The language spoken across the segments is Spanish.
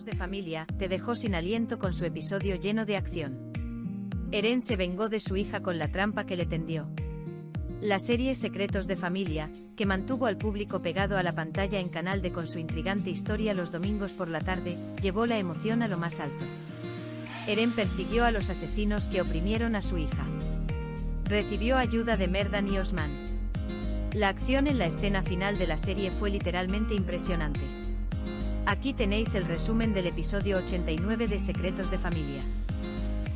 de Familia te dejó sin aliento con su episodio lleno de acción. Eren se vengó de su hija con la trampa que le tendió. La serie Secretos de Familia, que mantuvo al público pegado a la pantalla en Canal D con su intrigante historia los domingos por la tarde, llevó la emoción a lo más alto. Eren persiguió a los asesinos que oprimieron a su hija. Recibió ayuda de Merdan y Osman. La acción en la escena final de la serie fue literalmente impresionante. Aquí tenéis el resumen del episodio 89 de Secretos de Familia.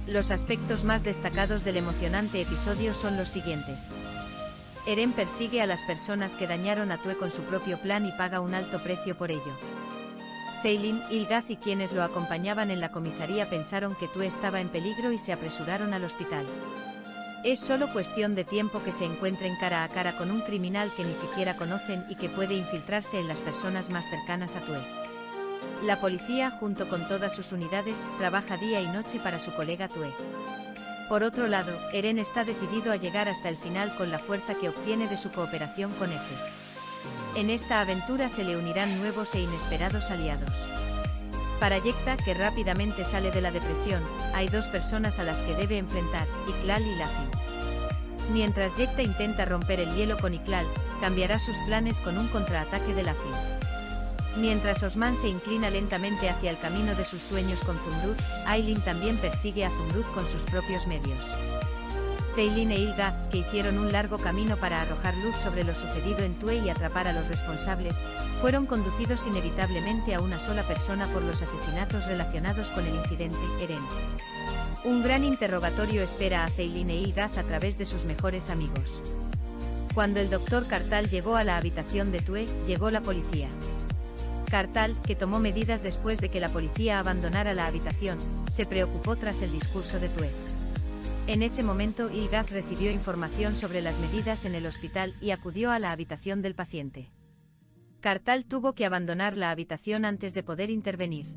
Los aspectos más destacados del emocionante episodio son los siguientes. Eren persigue a las personas que dañaron a Tue con su propio plan y paga un alto precio por ello. Zeylin, Ygaz y quienes lo acompañaban en la comisaría pensaron que Tue estaba en peligro y se apresuraron al hospital. Es solo cuestión de tiempo que se encuentren cara a cara con un criminal que ni siquiera conocen y que puede infiltrarse en las personas más cercanas a Tue. La policía, junto con todas sus unidades, trabaja día y noche para su colega Tue. Por otro lado, Eren está decidido a llegar hasta el final con la fuerza que obtiene de su cooperación con Efe. En esta aventura se le unirán nuevos e inesperados aliados. Para Yekta, que rápidamente sale de la depresión, hay dos personas a las que debe enfrentar, Iklal y Lafin. Mientras Yekta intenta romper el hielo con Iklal, cambiará sus planes con un contraataque de Lafin. Mientras Osman se inclina lentamente hacia el camino de sus sueños con Zumrud, Aylin también persigue a Zumrud con sus propios medios. Zeylin e Ygaz, que hicieron un largo camino para arrojar luz sobre lo sucedido en Tue y atrapar a los responsables, fueron conducidos inevitablemente a una sola persona por los asesinatos relacionados con el incidente, Eren. Un gran interrogatorio espera a Zeylin e Ygaz a través de sus mejores amigos. Cuando el Dr. Kartal llegó a la habitación de Tue, llegó la policía. Kartal, que tomó medidas después de que la policía abandonara la habitación, se preocupó tras el discurso de Tue. En ese momento Ygaz recibió información sobre las medidas en el hospital y acudió a la habitación del paciente. Kartal tuvo que abandonar la habitación antes de poder intervenir.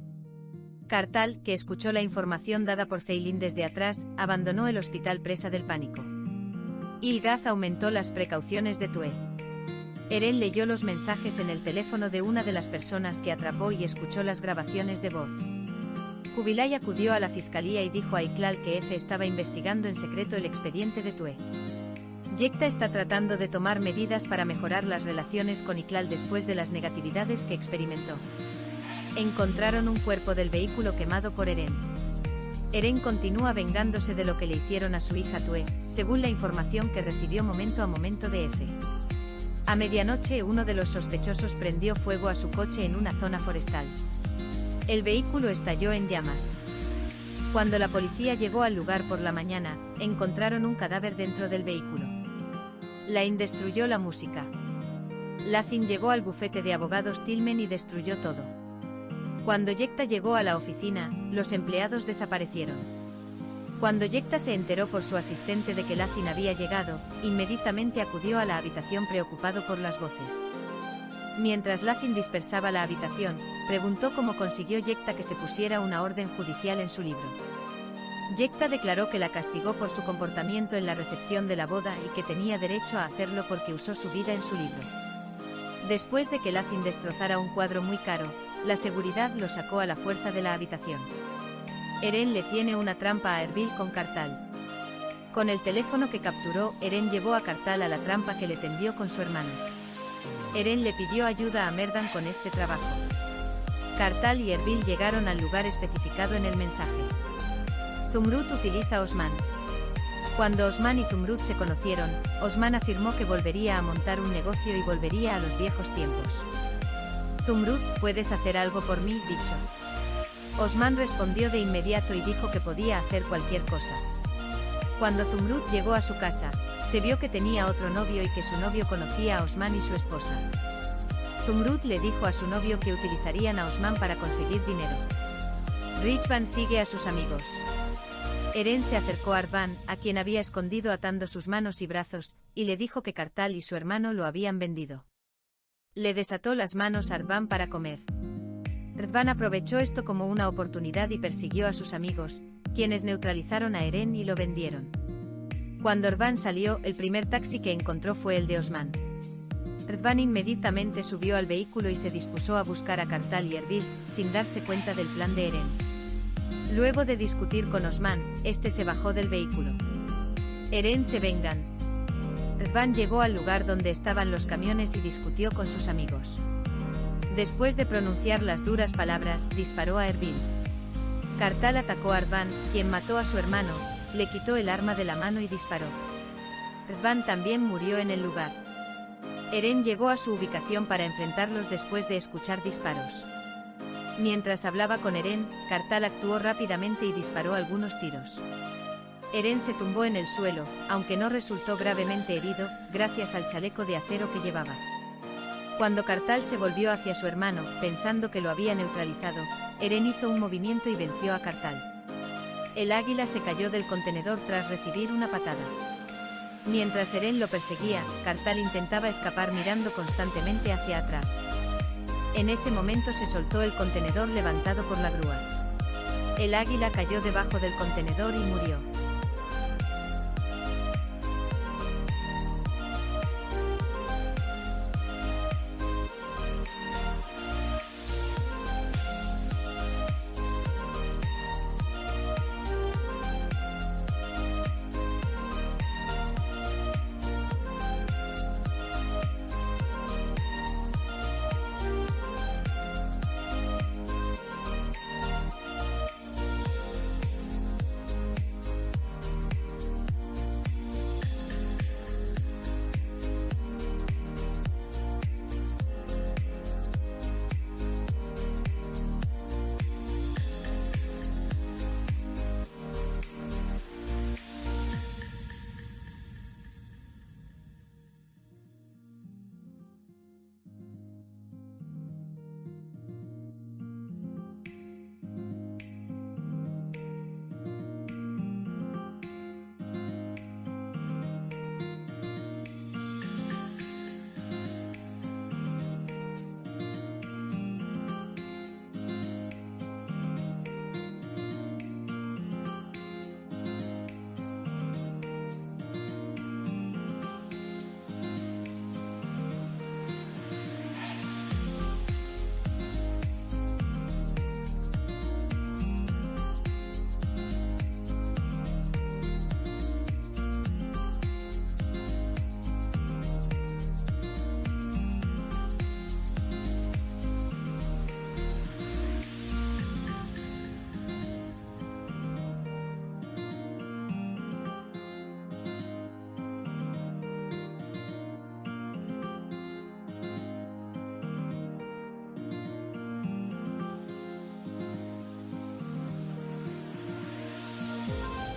Kartal, que escuchó la información dada por Zeylin desde atrás, abandonó el hospital presa del pánico. Ygaz aumentó las precauciones de Tue. Eren leyó los mensajes en el teléfono de una de las personas que atrapó y escuchó las grabaciones de voz. Kubilay acudió a la fiscalía y dijo a Iklal que Efe estaba investigando en secreto el expediente de Tue. Yekta está tratando de tomar medidas para mejorar las relaciones con Iklal después de las negatividades que experimentó. Encontraron un cuerpo del vehículo quemado por Eren. Eren continúa vengándose de lo que le hicieron a su hija Tue, según la información que recibió momento a momento de Efe. A medianoche uno de los sospechosos prendió fuego a su coche en una zona forestal. El vehículo estalló en llamas. Cuando la policía llegó al lugar por la mañana, encontraron un cadáver dentro del vehículo. Lain destruyó la música. Lafin llegó al bufete de abogados Tillman y destruyó todo. Cuando Yekta llegó a la oficina, los empleados desaparecieron. Cuando Yekta se enteró por su asistente de que Lafin había llegado, inmediatamente acudió a la habitación preocupado por las voces. Mientras Lafin dispersaba la habitación, preguntó cómo consiguió Yekta que se pusiera una orden judicial en su libro. Yekta declaró que la castigó por su comportamiento en la recepción de la boda y que tenía derecho a hacerlo porque usó su vida en su libro. Después de que Lafin destrozara un cuadro muy caro, la seguridad lo sacó a la fuerza de la habitación. Eren le tiene una trampa a Erbil con Kartal. Con el teléfono que capturó, Eren llevó a Kartal a la trampa que le tendió con su hermano. Eren le pidió ayuda a Merdan con este trabajo. Kartal y Erbil llegaron al lugar especificado en el mensaje. Zumrud utiliza a Osman. Cuando Osman y Zumrud se conocieron, Osman afirmó que volvería a montar un negocio y volvería a los viejos tiempos. Zumrud, ¿puedes hacer algo por mí? Dicho. Osman respondió de inmediato y dijo que podía hacer cualquier cosa. Cuando Zumrud llegó a su casa, se vio que tenía otro novio y que su novio conocía a Osman y su esposa. Zumrud le dijo a su novio que utilizarían a Osman para conseguir dinero. Richvan sigue a sus amigos. Eren se acercó a Arvan, a quien había escondido atando sus manos y brazos, y le dijo que Kartal y su hermano lo habían vendido. Le desató las manos a Arvan para comer. Rdvan aprovechó esto como una oportunidad y persiguió a sus amigos, quienes neutralizaron a Eren y lo vendieron. Cuando Rdvan salió, el primer taxi que encontró fue el de Osman. Erdvan inmediatamente subió al vehículo y se dispuso a buscar a Kartal y Erbil, sin darse cuenta del plan de Eren. Luego de discutir con Osman, este se bajó del vehículo. Eren se vengan. Erdvan llegó al lugar donde estaban los camiones y discutió con sus amigos. Después de pronunciar las duras palabras, disparó a Erbil. Kartal atacó a Erdvan, quien mató a su hermano, le quitó el arma de la mano y disparó. Erdvan también murió en el lugar. Eren llegó a su ubicación para enfrentarlos después de escuchar disparos. Mientras hablaba con Eren, Kartal actuó rápidamente y disparó algunos tiros. Eren se tumbó en el suelo, aunque no resultó gravemente herido, gracias al chaleco de acero que llevaba. Cuando Kartal se volvió hacia su hermano, pensando que lo había neutralizado, Eren hizo un movimiento y venció a Kartal. El águila se cayó del contenedor tras recibir una patada. Mientras Eren lo perseguía, Kartal intentaba escapar mirando constantemente hacia atrás. En ese momento se soltó el contenedor levantado por la grúa. El águila cayó debajo del contenedor y murió.